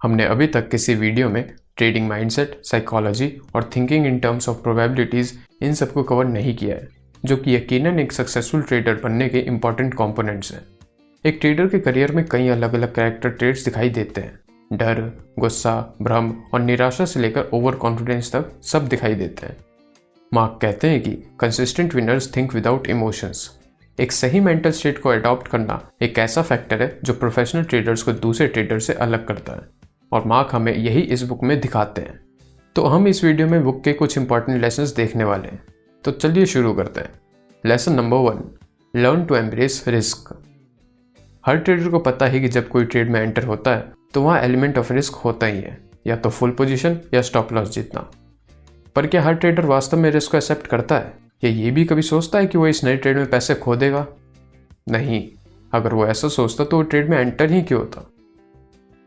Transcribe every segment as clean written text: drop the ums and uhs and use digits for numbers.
हमने अभी तक किसी वीडियो में ट्रेडिंग माइंडसेट, साइकोलॉजी और thinking in terms of probabilities इन सबको कवर नहीं किया है, जो कि यकीनन एक सक्सेसफुल ट्रेडर बनने के इंपॉर्टेंट कंपोनेंट्स हैं। एक ट्रेडर के करियर में कई अलग अलग कैरेक्टर ट्रेट्स दिखाई देते हैं। डर, गुस्सा, भ्रम और निराशा से लेकर ओवर कॉन्फिडेंस तक सब दिखाई देते हैं। मार्क कहते हैं कि consistent winners think without emotions. एक सही मेंटल स्टेट को अडॉप्ट करना एक ऐसा फैक्टर है जो प्रोफेशनल ट्रेडर्स को दूसरे ट्रेडर से अलग करता है, और मार्क हमें यही इस बुक में दिखाते हैं। तो हम इस वीडियो में बुक के कुछ इंपॉर्टेंट लेसन्स देखने वाले हैं। तो चलिए शुरू करते हैं। Lesson number 1, learn to embrace risk. हर ट्रेडर को पता है कि जब कोई ट्रेड में एंटर होता है तो वहाँ एलिमेंट ऑफ रिस्क होता ही है, या तो फुल पोजीशन या स्टॉप लॉस जीतना। पर क्या हर ट्रेडर वास्तव में रिस्क को एक्सेप्ट करता है, या ये भी कभी सोचता है कि वो इस नए ट्रेड में पैसे खो देगा? नहीं, अगर वो ऐसा सोचता तो वो ट्रेड में एंटर ही क्यों होता।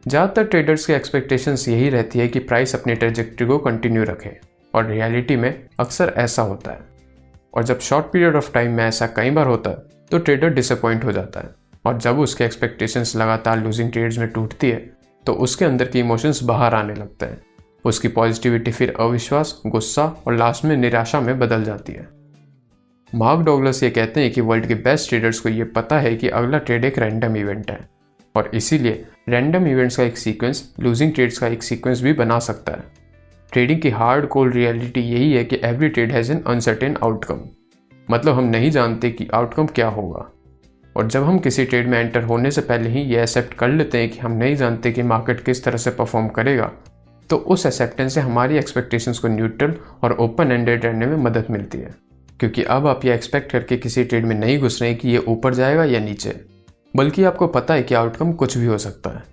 ज़्यादातर ट्रेडर्स की एक्सपेक्टेशंस यही रहती है कि प्राइस अपनी ट्रेजेक्टरी को कंटिन्यू रखे, और रियलिटी में अक्सर ऐसा होता है। और जब शॉर्ट पीरियड ऑफ टाइम में ऐसा कई बार होता है तो ट्रेडर डिसअपॉइंट हो जाता है, और जब उसके एक्सपेक्टेशंस लगातार लूजिंग ट्रेड्स में टूटती है तो उसके अंदर के इमोशंस बाहर आने लगते हैं। उसकी पॉजिटिविटी फिर अविश्वास, गुस्सा और लास्ट में निराशा में बदल जाती है। मार्क डॉगलस ये कहते हैं कि वर्ल्ड के बेस्ट ट्रेडर्स को ये पता है कि अगला ट्रेड एक रैंडम इवेंट है, और इसीलिए रैंडम इवेंट्स का एक सीक्वेंस लूजिंग ट्रेड्स का एक सीक्वेंस भी बना सकता है। ट्रेडिंग की हार्ड कोल्ड रियलिटी यही है कि every trade has an uncertain outcome. मतलब हम नहीं जानते कि आउटकम क्या होगा, और जब हम किसी ट्रेड में एंटर होने से पहले ही ये एक्सेप्ट कर लेते हैं कि हम नहीं जानते कि मार्केट किस तरह से परफॉर्म करेगा, तो उस एक्सेप्टेंस से हमारी एक्सपेक्टेशंस को न्यूट्रल और ओपन एंडेड रहने में मदद मिलती है। क्योंकि अब आप ये एक्सपेक्ट करके किसी ट्रेड में नहीं घुस रहे हैं कि ये ऊपर जाएगा या नीचे, बल्कि आपको पता है कि आउटकम कुछ भी हो सकता है।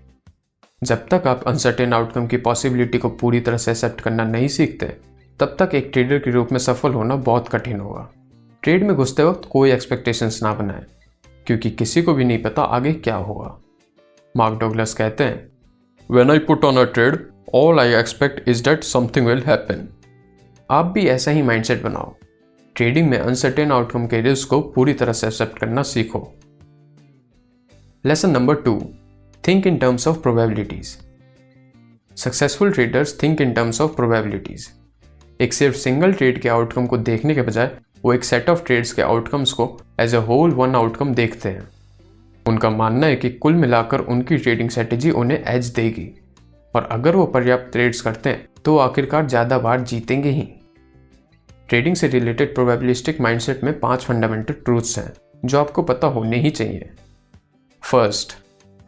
जब तक आप अनसर्टेन आउटकम की पॉसिबिलिटी को पूरी तरह से एक्सेप्ट करना नहीं सीखते, तब तक एक ट्रेडर के रूप में सफल होना बहुत कठिन होगा। ट्रेड में घुसते वक्त कोई एक्सपेक्टेशंस ना बनाएं, क्योंकि किसी को भी नहीं पता आगे क्या होगा। मार्क डॉगलस कहते हैं, When I put on a trade, all I expect is that something will happen. आप भी ऐसा ही माइंडसेट बनाओ। ट्रेडिंग में अनसर्टेन आउटकम के रिस्क को पूरी तरह से एक्सेप्ट करना सीखो। Lesson number 2, think in terms of probabilities. Successful traders think in terms of probabilities. एक सिर्फ सिंगल ट्रेड के आउटकम को देखने के बजाय वो एक सेट ऑफ ट्रेड्स के आउटकम्स को as a whole one outcome देखते हैं। उनका मानना है कि कुल मिलाकर उनकी ट्रेडिंग स्ट्रेटेजी उन्हें एज देगी, और अगर वो पर्याप्त ट्रेड्स करते हैं तो वो आखिरकार ज़्यादा बार जीतेंगे ही। ट्रेडिंग से रिलेटेड प्रोबेबिलिस्टिक माइंडसेट में 5 फंडामेंटल ट्रूथ्स हैं जो आपको पता होने ही चाहिए। First,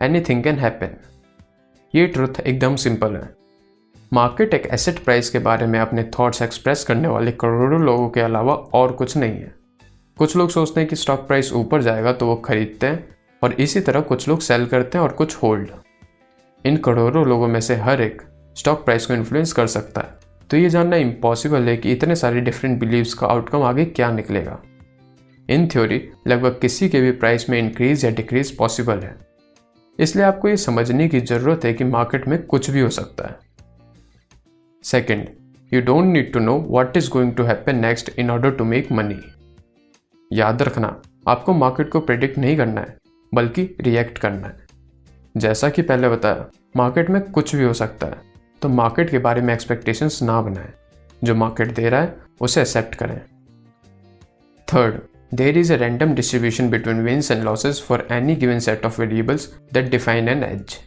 anything can happen. ये ट्रुथ एकदम सिंपल है। मार्केट एक एसेट प्राइस के बारे में अपने थॉट्स एक्सप्रेस करने वाले करोड़ों लोगों के अलावा और कुछ नहीं है। कुछ लोग सोचते हैं कि स्टॉक प्राइस ऊपर जाएगा तो वो खरीदते हैं, और इसी तरह कुछ लोग सेल करते हैं और कुछ होल्ड। इन करोड़ों लोगों में से हर एक स्टॉक प्राइस को इन्फ्लुएंस कर सकता है, तो ये जानना इम्पॉसिबल है कि इतने सारे डिफरेंट बिलीव्स का आउटकम आगे क्या निकलेगा। इन थ्योरी लगभग किसी के भी प्राइस में इंक्रीज या डिक्रीज पॉसिबल है, इसलिए आपको ये समझने की ज़रूरत है कि मार्केट में कुछ भी हो सकता है। Second, you don't need to know what is going to happen next in order to make money. याद रखना, आपको मार्केट को प्रेडिक्ट नहीं करना है, बल्कि रिएक्ट करना है। जैसा कि पहले बताया, मार्केट में कुछ भी हो सकता है, तो मार्केट के बारे में एक्सपेक्टेशंस ना बनाएं। जो मार्केट दे रहा है उसे एक्सेप्ट करें। Third, there is a random distribution between wins and losses for any given set of variables that define an edge.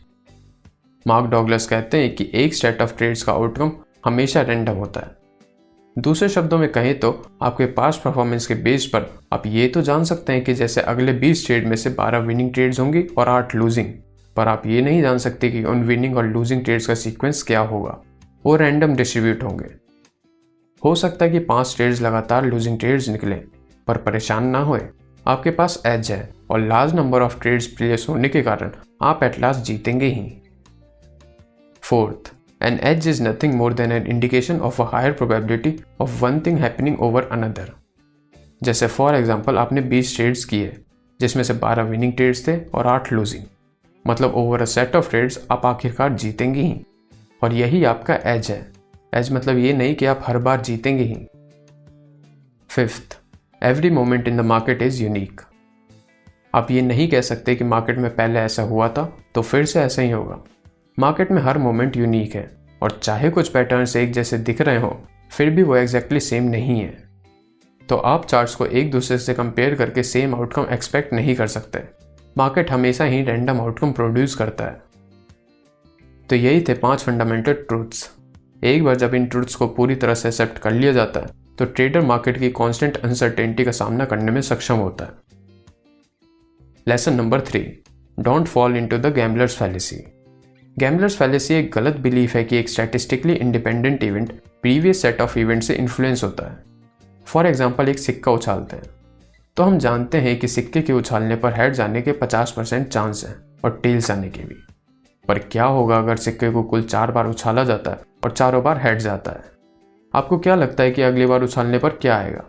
Mark Douglas कहते हैं कि एक सेट ऑफ ट्रेड्स का आउटकम हमेशा रैंडम होता है। दूसरे शब्दों में कहें तो आपके पास्ट परफॉर्मेंस के बेस पर आप ये तो जान सकते हैं कि जैसे अगले 20 ट्रेड में से 12 विनिंग ट्रेड्स होंगी और 8 लूजिंग, पर आप ये नहीं जान सकते कि उन विनिंग और लूजिंग ट्रेड्स का सीक्वेंस क्या होगा। वो रैंडम डिस्ट्रीब्यूट होंगे। हो सकता है कि 5 ट्रेड्स लगातार लूजिंग ट्रेड्स निकलें, पर परेशान ना होए, आपके पास एज है, और large number of trades place होने के कारण आप एट लास्ट जीतेंगे ही। Fourth, an edge is nothing more than an indication of a higher probability of one thing happening over another. जैसे फॉर एग्जाम्पल आपने 20 ट्रेड्स किए, जिसमें से 12 विनिंग ट्रेड्स थे और 8 लूजिंग। मतलब over a set of trades आप आखिरकार जीतेंगे ही, और यही आपका एज है। एज मतलब ये नहीं कि आप हर बार जीतेंगे ही। Fifth, every moment in the market is unique. आप ये नहीं कह सकते कि मार्केट में पहले ऐसा हुआ था तो फिर से ऐसा ही होगा। मार्केट में हर मोमेंट यूनिक है और चाहे कुछ पैटर्न्स एक जैसे दिख रहे हो फिर भी वो एग्जैक्टली सेम नहीं है। तो आप चार्ट्स को एक दूसरे से कंपेयर करके सेम आउटकम एक्सपेक्ट नहीं कर सकते। मार्केट हमेशा ही रैंडम आउटकम प्रोड्यूस करता है। तो यही थे 5 फंडामेंटल ट्रूथ्स। एक बार जब इन ट्रूथ्स को पूरी तरह से एक्सेप्ट कर लिया जाता है तो ट्रेडर मार्केट की कांस्टेंट अनसर्टेनिटी का सामना करने में सक्षम होता है। Lesson number 3, don't fall into the gamblers fallacy. Gamblers fallacy एक गलत बिलीफ है कि एक statistically independent event previous set of event से इन्फ्लुएंस होता है। फॉर एग्जाम्पल, एक सिक्का उछालते हैं तो हम जानते हैं कि सिक्के के उछालने पर हेड जाने के 50% चांस है और टेल्स आने के भी। पर क्या होगा अगर सिक्के को कुल 4 बार उछाला जाता है और चारों बार हेड्स आता है? आपको क्या लगता है कि अगली बार उछालने पर क्या आएगा,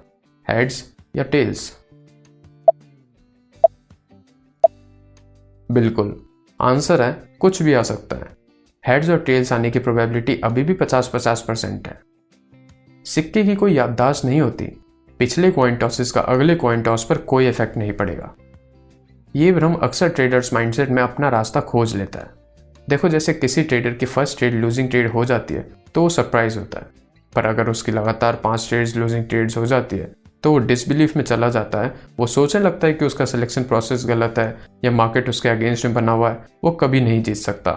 हेड्स या टेल्स? बिल्कुल, आंसर है कुछ भी आ सकता है। हेड्स और टेल्स आने की प्रोबेबिलिटी अभी भी 50-50% है। सिक्के की कोई याददाश्त नहीं होती, पिछले कॉइन टॉसेस का अगले कॉइन टॉस पर कोई इफेक्ट नहीं पड़ेगा। ये भ्रम अक्सर ट्रेडर्स माइंडसेट में अपना रास्ता खोज लेता है। देखो, जैसे किसी ट्रेडर की फर्स्ट ट्रेड लूजिंग ट्रेड हो जाती है तो वो सरप्राइज होता है, पर अगर उसकी लगातार 5 ट्रेड्स लूजिंग ट्रेड्स हो जाती है तो वो डिसबिलीफ में चला जाता है। वो सोचने लगता है कि उसका सिलेक्शन प्रोसेस गलत है या मार्केट उसके अगेंस्ट में बना हुआ है, वो कभी नहीं जीत सकता।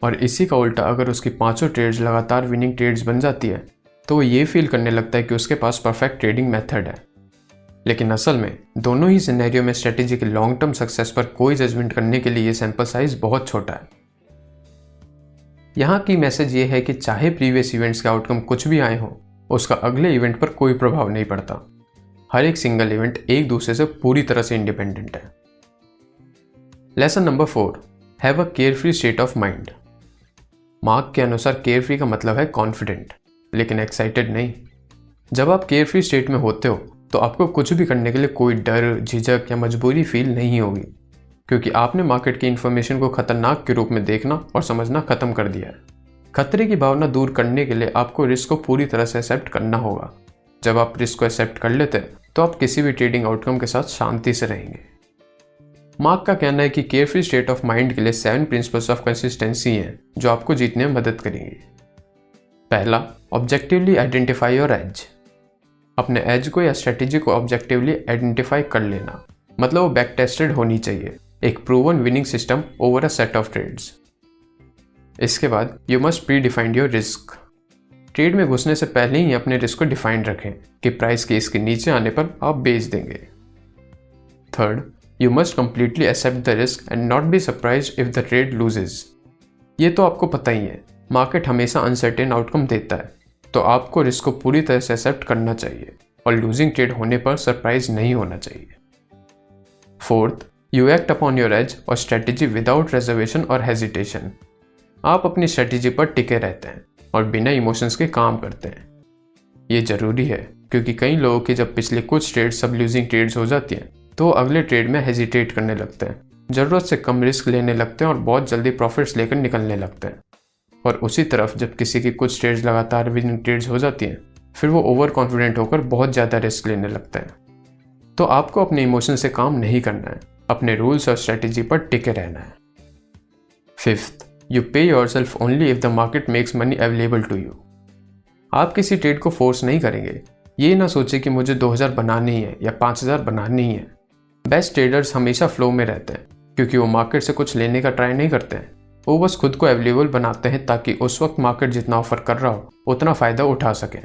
और इसी का उल्टा, अगर उसकी 5 ट्रेड्स लगातार विनिंग ट्रेड्स बन जाती है तो वो ये फील करने लगता है कि उसके पास परफेक्ट ट्रेडिंग मेथड है। लेकिन असल में दोनों ही सिनेरियो में स्ट्रेटेजी के लॉन्ग टर्म सक्सेस पर कोई जजमेंट करने के लिए ये सैंपल साइज बहुत छोटा है। यहाँ की मैसेज ये है कि चाहे प्रीवियस इवेंट्स के आउटकम कुछ भी आए हों, उसका अगले इवेंट पर कोई प्रभाव नहीं पड़ता। हर एक सिंगल इवेंट एक दूसरे से पूरी तरह से इंडिपेंडेंट है। Lesson number 4, have a carefree state of mind. Mark के अनुसार केयरफ्री का मतलब है कॉन्फिडेंट, लेकिन एक्साइटेड नहीं। जब आप केयरफ्री स्टेट में होते हो तो आपको कुछ भी करने के लिए कोई डर, झिझक या मजबूरी फील नहीं होगी, क्योंकि आपने मार्केट की इन्फॉर्मेशन को खतरनाक के रूप में देखना और समझना खत्म कर दिया है। खतरे की भावना दूर करने के लिए आपको रिस्क को पूरी तरह से एक्सेप्ट करना होगा। जब आप रिस्क को एक्सेप्ट कर लेते हैं तो आप किसी भी ट्रेडिंग आउटकम के साथ शांति से रहेंगे। मार्क का कहना है कि केयरफ्री स्टेट ऑफ माइंड के लिए 7 प्रिंसिपल्स ऑफ कंसिस्टेंसी हैं जो आपको जीतने में मदद करेंगे। पहला, ऑब्जेक्टिवली आइडेंटिफाई योर एज। अपने एज को या स्ट्रेटेजी को ऑब्जेक्टिवली आइडेंटिफाई कर लेना, मतलब वो बैक टेस्टेड होनी चाहिए, एक proven winning system over a set of trades. इसके बाद, you must predefined your risk. Trade में घुसने से पहले ही अपने रिस्क को डिफाइन रखें कि प्राइस के इसके नीचे आने पर आप बेच देंगे। Third, you must completely accept the risk and not be surprised if the trade loses. ये तो आपको पता ही है, मार्केट हमेशा अनसर्टेन आउटकम देता है, तो आपको रिस्क को पूरी तरह से एक्सेप्ट करना चाहिए और लूजिंग ट्रेड होने पर सरप्राइज नहीं होना चाहिए। Fourth, you act upon your age और स्ट्रेटेजी विदाउट रिजर्वेशन और हेजिटेशन। आप अपनी स्ट्रेटेजी पर टिके रहते हैं और बिना इमोशंस के काम करते हैं। ये जरूरी है क्योंकि कई लोगों की जब पिछले कुछ ट्रेड सब लूजिंग ट्रेड्स हो जाती हैं तो वो अगले ट्रेड में हेजिटेट करने लगते हैं, ज़रूरत से कम रिस्क लेने लगते हैं और बहुत जल्दी प्रॉफिट्स लेकर निकलने लगते हैं। और उसी तरफ जब किसी की कुछ ट्रेड्स लगातार विनिंग ट्रेड्स हो जाती हैं फिर वो ओवर कॉन्फिडेंट होकर बहुत ज़्यादा रिस्क लेने लगते हैं। तो आपको अपने इमोशन से काम नहीं करना है, अपने रूल्स और स्ट्रेटेजी पर टिके रहना है। Fifth, you pay yourself only if the market makes money available to you. आप किसी ट्रेड को फोर्स नहीं करेंगे। ये ना सोचे कि मुझे 2000 बनानी है या 5000 बनानी है। बेस्ट ट्रेडर्स हमेशा फ्लो में रहते हैं क्योंकि वो मार्केट से कुछ लेने का ट्राई नहीं करते हैं, वो बस खुद को अवेलेबल बनाते हैं ताकि उस वक्त मार्केट जितना ऑफर कर रहा हो उतना फ़ायदा उठा सकें।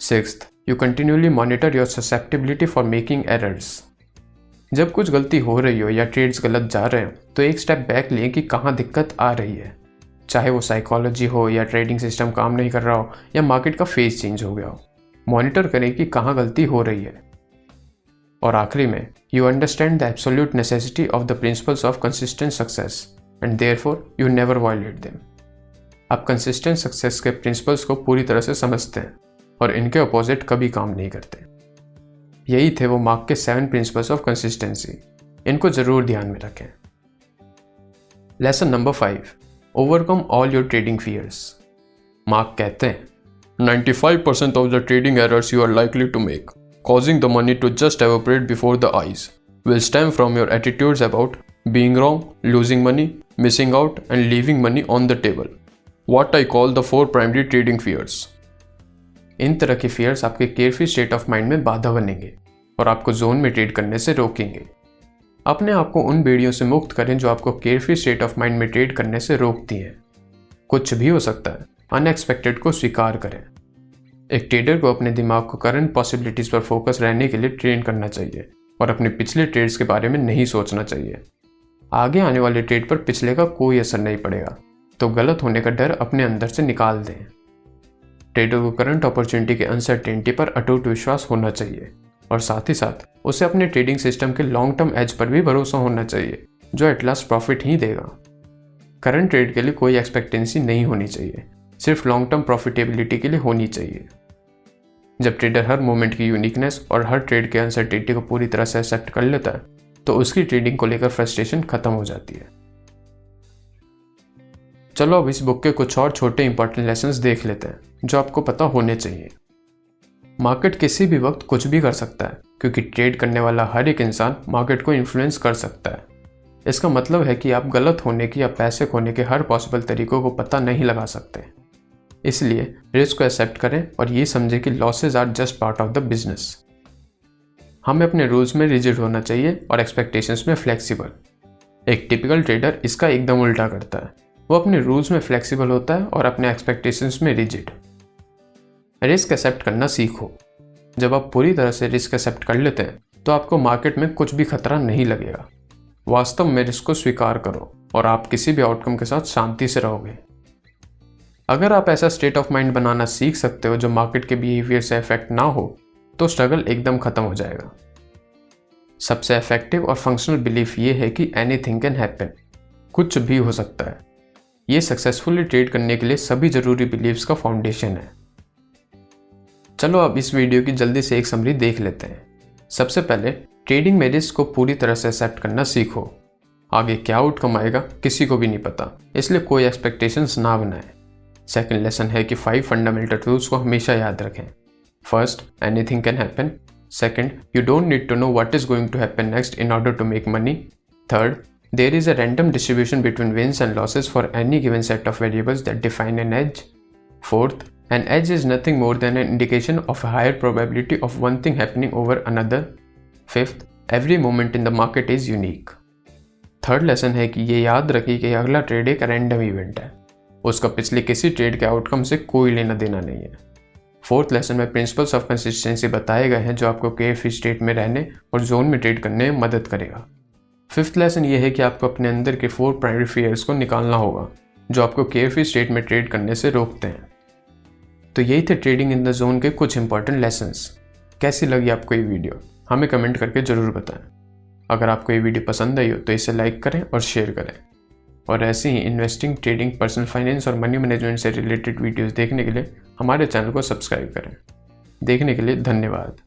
Sixth, you continually monitor your susceptibility for making errors. जब कुछ गलती हो रही हो या ट्रेड्स गलत जा रहे हो तो एक स्टेप बैक लें कि कहाँ दिक्कत आ रही है, चाहे वो साइकोलॉजी हो या ट्रेडिंग सिस्टम काम नहीं कर रहा हो या मार्केट का फेस चेंज हो गया हो। मॉनिटर करें कि कहाँ गलती हो रही है। और आखिरी में, you understand the absolute necessity of the principles of consistent success and therefore you never violate them. आप कंसिस्टेंट सक्सेस के प्रिंसिपल्स को पूरी तरह से समझते हैं और इनके अपोजिट कभी काम नहीं करते। यही थे वो मार्क के 7 प्रिंसिपल्स ऑफ कंसिस्टेंसी। इनको जरूर ध्यान में रखें। Lesson number 5, overcome all your trading fears. Mark कहते हैं 95% of the trading errors you are likely to make, causing the money to just evaporate before the eyes, will stem from your attitudes about being wrong, losing money, missing out, and leaving money on the table. What I call the 4 primary trading fears. इन तरह के fears आपके carefree state of mind में बाधा बनेंगे और आपको zone में trade करने से रोकेंगे। अपने आप को उन बेड़ियों से मुक्त करें जो आपको केयरफ्री स्टेट ऑफ माइंड में ट्रेड करने से रोकती हैं। कुछ भी हो सकता है, अनएक्सपेक्टेड को स्वीकार करें। एक ट्रेडर को अपने दिमाग को करंट पॉसिबिलिटीज पर फोकस रहने के लिए ट्रेन करना चाहिए और अपने पिछले ट्रेड्स के बारे में नहीं सोचना चाहिए। आगे आने वाले ट्रेड पर पिछले का कोई असर नहीं पड़ेगा, तो गलत होने का डर अपने अंदर से निकाल दें। ट्रेडर को करंट अपॉर्चुनिटी के अनसर्टेनिटी पर अटूट विश्वास होना चाहिए और साथ ही साथ उसे अपने ट्रेडिंग सिस्टम के लॉन्ग टर्म एज पर भी भरोसा होना चाहिए, जो एट लास्ट प्रॉफिट ही देगा। करंट ट्रेड के लिए कोई एक्सपेक्टेंसी नहीं होनी चाहिए, सिर्फ लॉन्ग टर्म प्रॉफिटेबिलिटी के लिए होनी चाहिए। जब ट्रेडर हर मोमेंट की यूनिकनेस और हर ट्रेड के अनसर्टेनिटी को पूरी तरह से एक्सेप्ट कर लेता है, तो उसकी ट्रेडिंग को लेकर फ्रस्ट्रेशन खत्म हो जाती है। चलो अब इस बुक के कुछ और छोटे इंपॉर्टेंट लेसन्स देख लेते हैं जो आपको पता होने चाहिए। मार्केट किसी भी वक्त कुछ भी कर सकता है, क्योंकि ट्रेड करने वाला हर एक इंसान मार्केट को इन्फ्लुएंस कर सकता है। इसका मतलब है कि आप गलत होने की या पैसे खोने के हर पॉसिबल तरीकों को पता नहीं लगा सकते। इसलिए रिस्क को एक्सेप्ट करें और ये समझें कि losses are just part of the business. हमें अपने रूल्स में रिजिड होना चाहिए और एक्सपेक्टेशंस में फ्लेक्सिबल। एक टिपिकल ट्रेडर इसका एकदम उल्टा करता है, वो अपने रूल्स में फ्लेक्सिबल होता है और अपने एक्सपेक्टेशंस में रिजिड। रिस्क एक्सेप्ट करना सीखो। जब आप पूरी तरह से रिस्क एक्सेप्ट कर लेते हैं तो आपको मार्केट में कुछ भी खतरा नहीं लगेगा। वास्तव में रिस्क को स्वीकार करो और आप किसी भी आउटकम के साथ शांति से रहोगे। अगर आप ऐसा स्टेट ऑफ माइंड बनाना सीख सकते हो जो मार्केट के बिहेवियर से इफेक्ट ना हो, तो स्ट्रगल एकदम खत्म हो जाएगा। सबसे इफेक्टिव और फंक्शनल बिलीफ ये है कि एनीथिंग कैन हैपन, कुछ भी हो सकता है। ये सक्सेसफुली ट्रेड करने के लिए सभी जरूरी बिलीव्स का फाउंडेशन है। चलो अब इस वीडियो की जल्दी से एक समरी देख लेते हैं। सबसे पहले ट्रेडिंग में रिस्क को पूरी तरह से एक्सेप्ट करना सीखो। आगे क्या आउटकम आएगा किसी को भी नहीं पता, इसलिए कोई एक्सपेक्टेशंस ना बनाएं। सेकंड लेसन है कि 5 फंडामेंटल ट्रूथ्स को हमेशा याद रखें। First, anything can happen. Second, you don't need to know what is going to happen next in order to make money. Third, there is a random distribution between wins and losses for any given set of variables that define an edge. Fourth, an edge is nothing more than an indication of a higher probability of one thing happening over another. Fifth, every moment in the market is unique. Third lesson है कि ये याद रखिए कि अगला trade एक random event है, उसका पिछले किसी ट्रेड के आउटकम से कोई लेना देना नहीं है। फोर्थ लेसन में प्रिंसिपल्स ऑफ कंसिस्टेंसी बताए गए हैं जो आपको केयरफ्री स्टेट में रहने और जोन में ट्रेड करने में मदद करेगा। फिफ्थ लेसन ये है कि आपको अपने अंदर के 4 प्राइमरी फियर्स को निकालना होगा जो आपको केयरफ्री स्टेट में ट्रेड करने से रोकते हैं। तो यही थे ट्रेडिंग इन द जोन के कुछ इंपॉर्टेंट लेसन्स। कैसी लगी आपको ये वीडियो हमें कमेंट करके ज़रूर बताएं। अगर आपको ये वीडियो पसंद आई हो तो इसे लाइक करें और शेयर करें। और ऐसे ही इन्वेस्टिंग, ट्रेडिंग, पर्सनल फाइनेंस और मनी मैनेजमेंट से रिलेटेड वीडियोस देखने के लिए हमारे चैनल को सब्सक्राइब करें। देखने के लिए धन्यवाद।